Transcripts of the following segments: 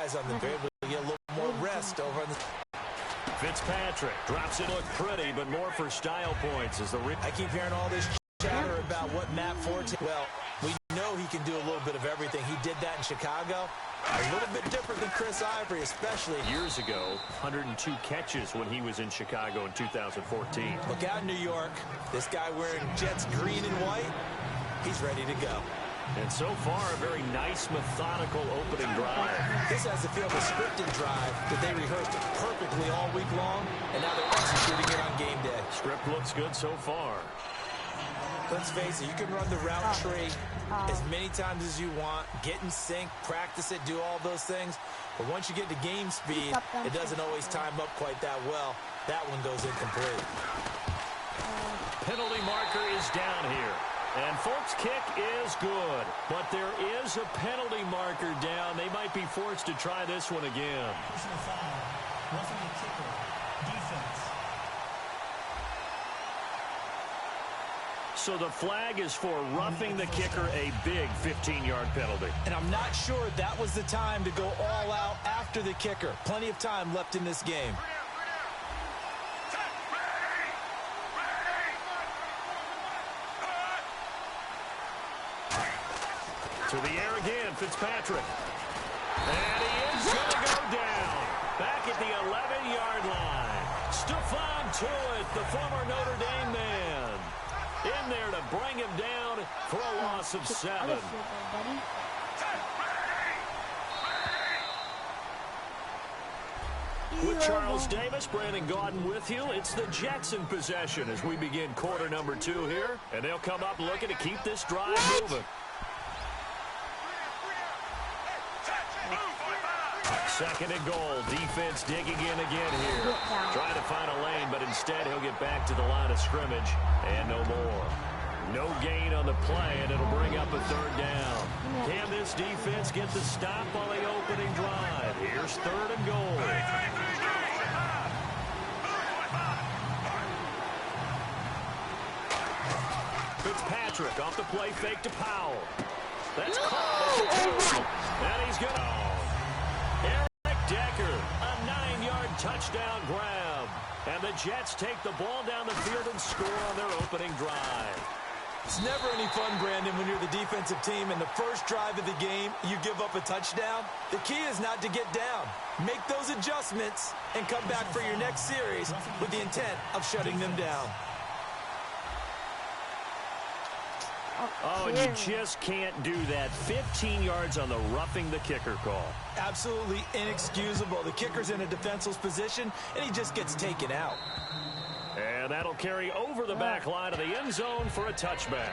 guys on the field able to get a little more rest over on the... Fitzpatrick drops it. Look pretty, but more for style points. I keep hearing all this chatter about what Matt Forte... Well, we know he can do a little bit of everything. He did that in Chicago. A little bit different than Chris Ivory, especially years ago. 102 catches when he was in Chicago in 2014. Look out, New York. This guy wearing Jets green and white, he's ready to go. And so far, a very nice, methodical opening drive. This has the feel of a scripted drive that they rehearsed perfectly all week long, and now they're executing it on game day. Script looks good so far. Let's face it, you can run the route tree as many times as you want, get in sync, practice it, do all those things. But once you get to game speed, it doesn't always time up quite that well. That one goes incomplete. Penalty marker is down here. And folks, kick is good. But there is a penalty marker down. They might be forced to try this one again. Personal foul. Roughing the kicker. Defense. So the flag is for roughing the kicker, a big 15-yard penalty. And I'm not sure that was the time to go all out after the kicker. Plenty of time left in this game. To the air again, Fitzpatrick. And he is going to go down. Back at the 11-yard line. Stephon Tuitt, the former Notre Dame man, in there to bring him down for a loss of 7. With Charles Davis, Brandon Gaudin with you. It's the Jets in possession as we begin quarter number 2 here. And they'll come up looking to keep this drive moving. Second and goal. Defense digging in again here. Trying to find a lane, but instead he'll get back to the line of scrimmage. And no more. No gain on the play, and it'll bring up a third down. Can this defense get the stop on the opening drive? Here's third and goal. Fitzpatrick off the play fake to Powell. That's caught. And he's going to... Decker, a 9-yard touchdown grab. And the Jets take the ball down the field and score on their opening drive. It's never any fun, Brandon, when you're the defensive team and the first drive of the game, you give up a touchdown. The key is not to get down. Make those adjustments and come back for your next series with the intent of shutting them down. Oh, and you just can't do that. 15 yards on the roughing the kicker call. Absolutely inexcusable. The kicker's in a defenseless position, and he just gets taken out. And that'll carry over the back line of the end zone for a touchback.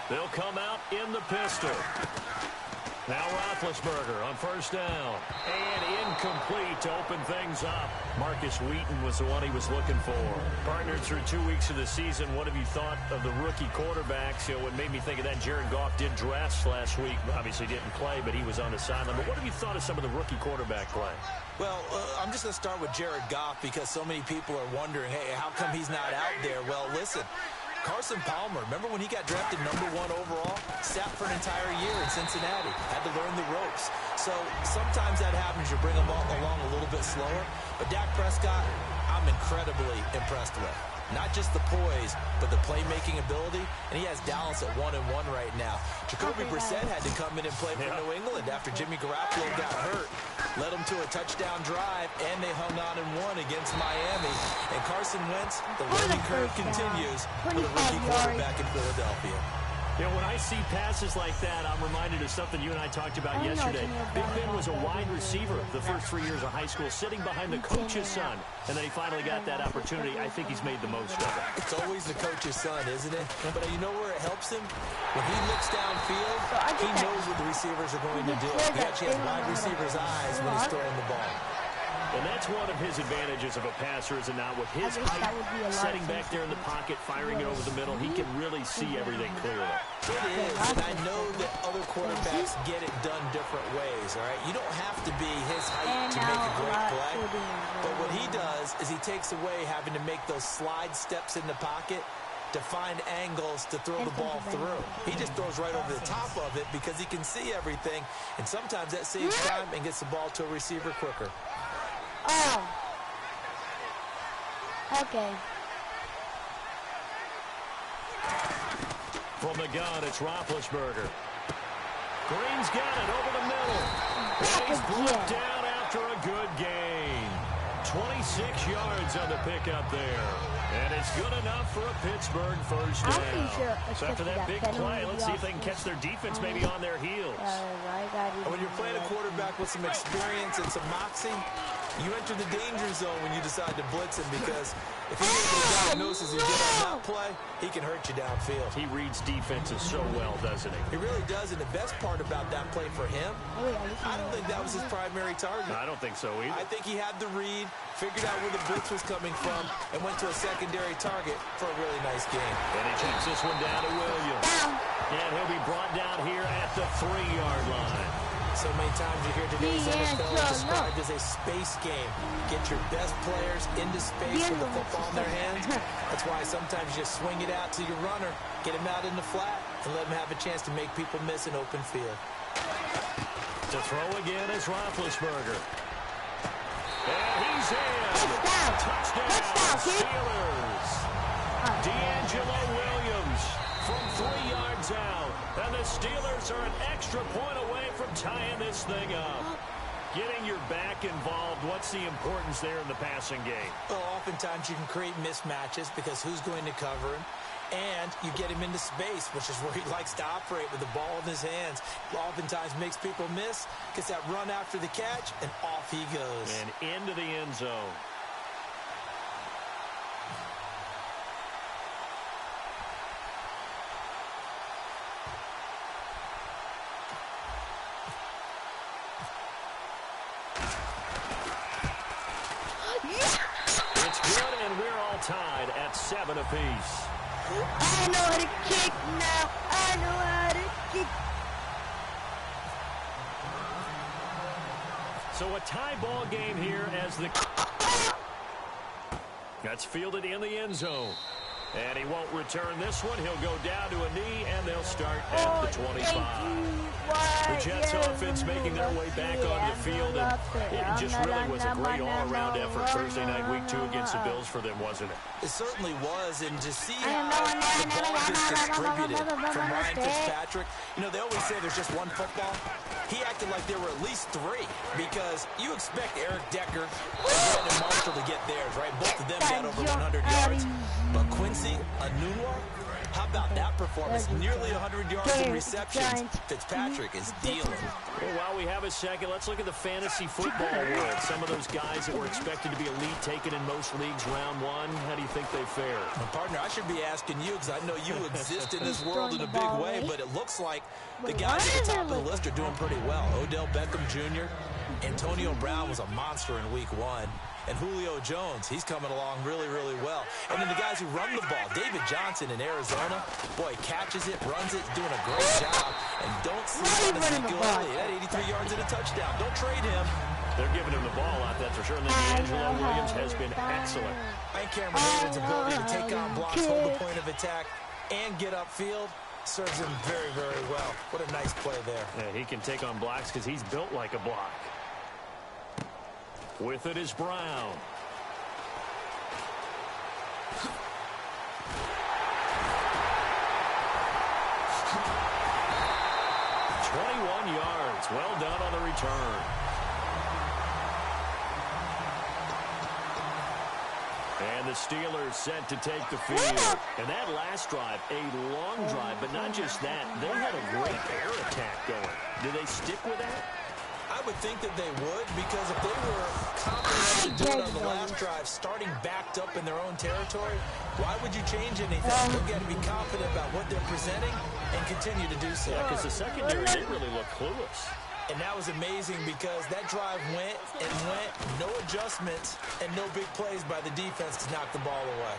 They'll come out in the pistol. Now Roethlisberger on first down. And incomplete to open things up. Marcus Wheaton was the one he was looking for. Partnered through 2 weeks of the season. What have you thought of the rookie quarterbacks? You know, what made me think of that, Jared Goff did dress last week. Obviously didn't play, but he was on the sideline. But what have you thought of some of the rookie quarterback play? Well, I'm just going to start with Jared Goff because so many people are wondering, hey, how come he's not out there? Well, listen. Carson Palmer, remember when he got drafted #1 overall? Sat for an entire year in Cincinnati. Had to learn the ropes. So sometimes that happens. You bring him along a little bit slower. But Dak Prescott, I'm incredibly impressed with. Not just the poise, but the playmaking ability. And he has Dallas at 1-1 right now. Jacoby Brissett had to come in and play for New England after Jimmy Garoppolo got hurt. Led them to a touchdown drive, and they hung on and won against Miami. And Carson Wentz, the learning curve continues for the rookie quarterback in Philadelphia. You know, when I see passes like that, I'm reminded of something you and I talked about yesterday. Big Ben was a wide receiver the first 3 years of high school, sitting behind the coach's son. And then he finally got that opportunity. I think he's made the most of it. It's always the coach's son, isn't it? But you know where it helps him? When he looks downfield, he knows what the receivers are going to do. He actually has wide receivers' eyes when he's throwing the ball. And that's one of his advantages of a passer, is it not? With his height, setting back there in the pocket, firing it over the middle, he can really see everything clearly. It is, and I know that other quarterbacks get it done different ways, all right? You don't have to be his height to make a great play. But what he does is he takes away having to make those slide steps in the pocket to find angles to throw the ball through. He just throws right over the top of it because he can see everything, and sometimes that saves time and gets the ball to a receiver quicker. Oh. Okay. From the gun, it's Roethlisberger. Green's got it over the middle. And he's brought down after a good gain. 26 yards on the pickup there. And it's good enough for a Pittsburgh first down. So after that big play, let's see if they can catch their defense maybe on their heels. When you're playing a quarterback with some experience and some moxie, you enter the danger zone when you decide to blitz him, because if he gets the diagnosis and get on that play, he can hurt you downfield. He reads defenses so well, doesn't he? He really does, and the best part about that play for him, I don't think that was his primary target. I don't think so either. I think he had the read, figured out where the blitz was coming from, and went to a secondary target for a really nice game. And he keeps this one down to Williams. And he'll be brought down here at the 3-yard line. So many times you hear today's NFL described as a space game. Get your best players into space with the football in their hands. That's why sometimes you just swing it out to your runner, get him out in the flat, and let him have a chance to make people miss an open field. To throw again is Roethlisberger. And he's in. Touchdown, Steelers. D'Angelo Williams from 3 yards out. And the Steelers are an extra point away from tying this thing up. Getting your back involved, what's the importance there in the passing game? Well, oftentimes you can create mismatches because who's going to cover him? And you get him into space, which is where he likes to operate with the ball in his hands. Oftentimes makes people miss, gets that run after the catch, and off he goes. And into the end zone. It's good, and we're all tied at 7 apiece. I know how to kick now. I know how to kick. So a tie ball game here as the... That's fielded in the end zone. And he won't return this one. He'll go down to a knee, and they'll start at the 25. The Jets offense making their way back onto the field, and it just really was a great all-around effort Thursday night, week 2 against the Bills for them, wasn't it? It certainly was, and to see how the ball gets distributed from Ryan Fitzpatrick, you know, they always say there's just one football. He acted like there were at least 3, because you expect Eric Decker and Brandon Marshall to get theirs, right? Both of them got over 100 yards. But Quincy Enunwa, how about that performance? Nearly 100 yards in receptions. Fitzpatrick is dealing. Well, while we have a second, let's look at the fantasy football world. Some of those guys that were expected to be elite taken in most leagues round 1. How do you think they fared? My partner, I should be asking you, because I know you exist in this world in a big way, but it looks like the guys at the top of the list are doing pretty well. Odell Beckham Jr., Antonio Brown was a monster in week 1. And Julio Jones, he's coming along really, really well. And then the guys who run the ball, David Johnson in Arizona, boy, catches it, runs it, doing a great job. And don't sleep on Ezekiel Elliott. He had 83 yards and a touchdown. Don't trade him. They're giving him the ball out, that's for sure. And then D'Angelo Williams has been excellent. I think Cameron Hayward's ability to take on blocks, hold the point of attack, and get upfield serves him very, very well. What a nice play there. Yeah, he can take on blocks because he's built like a block. With it is Brown. Yards. Well done on the return. And the Steelers set to take the field. And that last drive, a long drive, but not just that. They had a great air attack going. Do they stick with that? I would think that they would, because if they were confident to do it on the last drive, starting backed up in their own territory, why would you change anything? They've got to be confident about what they're presenting and continue to do so. Yeah, because the secondary didn't really look clueless. And that was amazing because that drive went and went, no adjustments and no big plays by the defense to knock the ball away.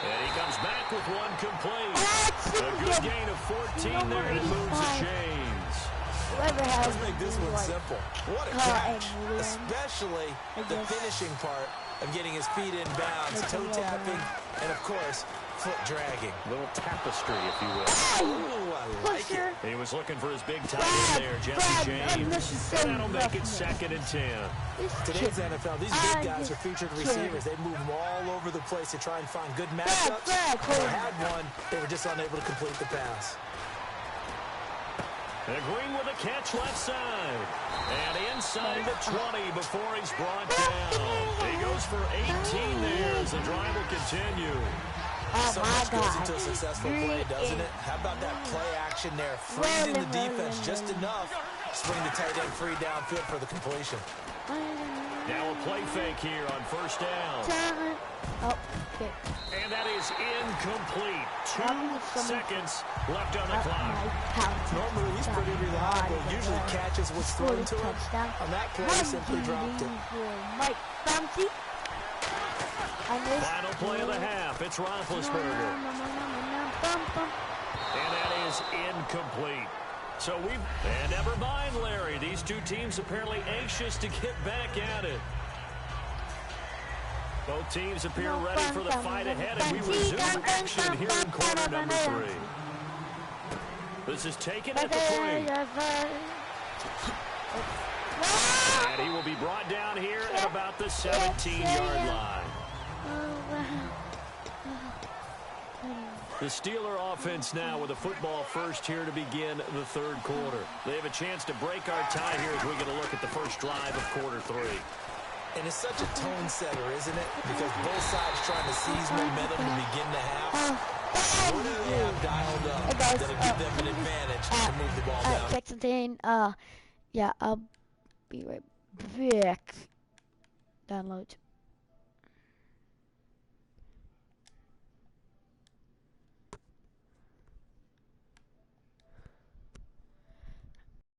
And he comes back with one complete. A good gain of 14 there, and it moves the chains. Let's make this one simple. What a catch, especially the finishing part of getting his feet in bounds, toe tapping, and of course, foot dragging. A little tapestry, if you will. Ooh, I like it. He was looking for his big tight end there, Jesse James. And that'll make it 2nd and 10. Today's NFL, these big guys are featured receivers. They move them all over the place to try and find good matchups. If they had one, they were just unable to complete the pass. And Green with a catch left side. And inside the 20 before he's brought down. He goes for 18 there as the drive will continue. Oh So much goes into a successful play, doesn't it? How about that play action there? Freezing the defense just enough to bring the tight end free downfield for the completion. Now a play fake here on 1st down. Oh, okay. And that is incomplete. 2 seconds left on the clock. Normally, he's pretty reliable. Usually catches what's thrown to him. On that play, he simply dropped it. Mr.foxey. Final play of the half. It's Roethlisberger. And that is incomplete. So and never mind, Larry. These two teams apparently anxious to get back at it. Both teams appear ready for the fight ahead, and we resume action here in quarter number 3. This is taken at the 3. And he will be brought down here at about the 17-yard line. The Steeler offense now with a football first here to begin the 3rd quarter. They have a chance to break our tie here as we get a look at the first drive of quarter 3. And it's such a tone setter, isn't it? Because both sides trying to seize momentum to begin the half. What do they have dialed up that'll give them an advantage to move the ball down? Check something. Yeah, I'll be right back. Download.